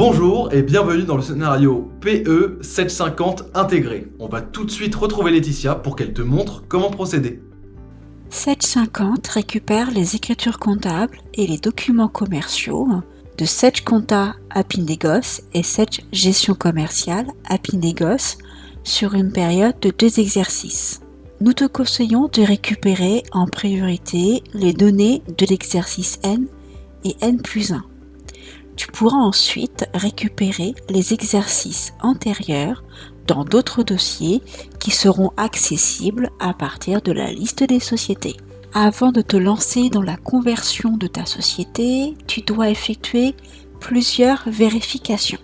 Bonjour et bienvenue dans le scénario PE 750 intégré. On va tout de suite retrouver Laetitia pour qu'elle te montre comment procéder. 750 récupère les écritures comptables et les documents commerciaux de Sage Compta Apinegos et Sage Gestion Commerciale Apinegos sur une période de 2 exercices. Nous te conseillons de récupérer en priorité les données de l'exercice N et N+1. Tu pourras ensuite récupérer les exercices antérieurs dans d'autres dossiers qui seront accessibles à partir de la liste des sociétés. Avant de te lancer dans la conversion de ta société, tu dois effectuer plusieurs vérifications.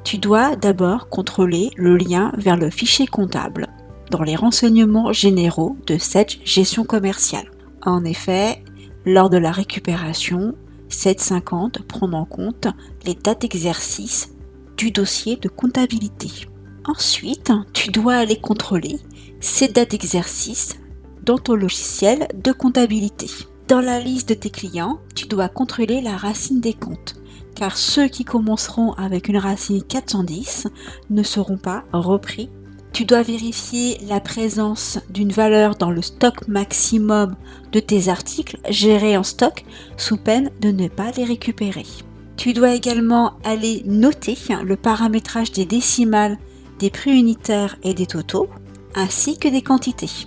Tu dois d'abord contrôler le lien vers le fichier comptable dans les renseignements généraux de Sage Gestion Commerciale. En effet, lors de la récupération, 750 prend en compte les dates d'exercice du dossier de comptabilité. Ensuite, tu dois aller contrôler ces dates d'exercice dans ton logiciel de comptabilité. Dans la liste de tes clients, tu dois contrôler la racine des comptes, car ceux qui commenceront avec une racine 410 ne seront pas repris. Tu dois vérifier la présence d'une valeur dans le stock maximum de tes articles gérés en stock sous peine de ne pas les récupérer. Tu dois également aller noter le paramétrage des décimales, des prix unitaires et des totaux, ainsi que des quantités.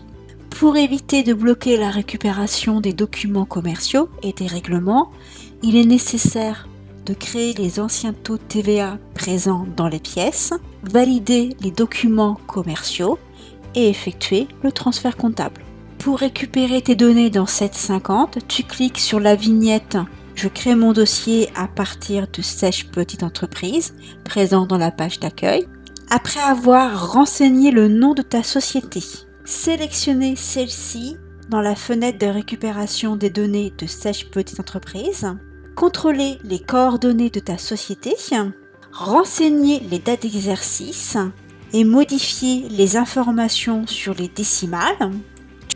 Pour éviter de bloquer la récupération des documents commerciaux et des règlements, il est nécessaire de créer les anciens taux de TVA présents dans les pièces, valider les documents commerciaux et effectuer le transfert comptable. Pour récupérer tes données dans 750, tu cliques sur la vignette « Je crée mon dossier à partir de Sage Petite Entreprise » présent dans la page d'accueil. Après avoir renseigné le nom de ta société, sélectionnez celle-ci dans la fenêtre de récupération des données de Sage Petite Entreprise. Contrôler les coordonnées de ta société, renseigner les dates d'exercice et modifier les informations sur les décimales,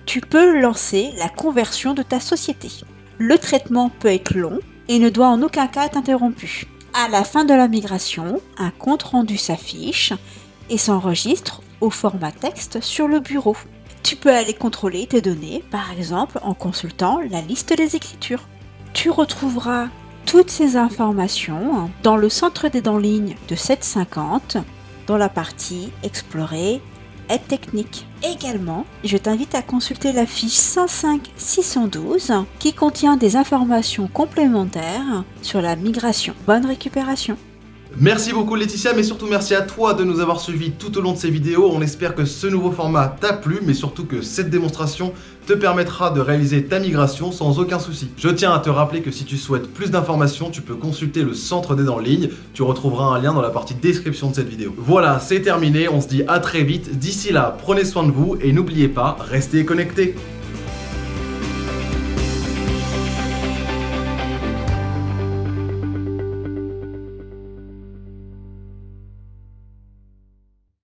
tu peux lancer la conversion de ta société. Le traitement peut être long et ne doit en aucun cas être interrompu. À la fin de la migration, un compte-rendu s'affiche et s'enregistre au format texte sur le bureau. Tu peux aller contrôler tes données, par exemple en consultant la liste des écritures. Tu retrouveras toutes ces informations dans le centre d'aide en ligne de 750 dans la partie Explorer aide technique. Également, je t'invite à consulter la fiche 105-612 qui contient des informations complémentaires sur la migration. Bonne récupération! Merci beaucoup Laetitia, mais surtout merci à toi de nous avoir suivis tout au long de ces vidéos. On espère que ce nouveau format t'a plu, mais surtout que cette démonstration te permettra de réaliser ta migration sans aucun souci. Je tiens à te rappeler que si tu souhaites plus d'informations, tu peux consulter le centre d'aide en ligne. Tu retrouveras un lien dans la partie description de cette vidéo. Voilà, c'est terminé, on se dit à très vite. D'ici là, prenez soin de vous et n'oubliez pas, restez connectés.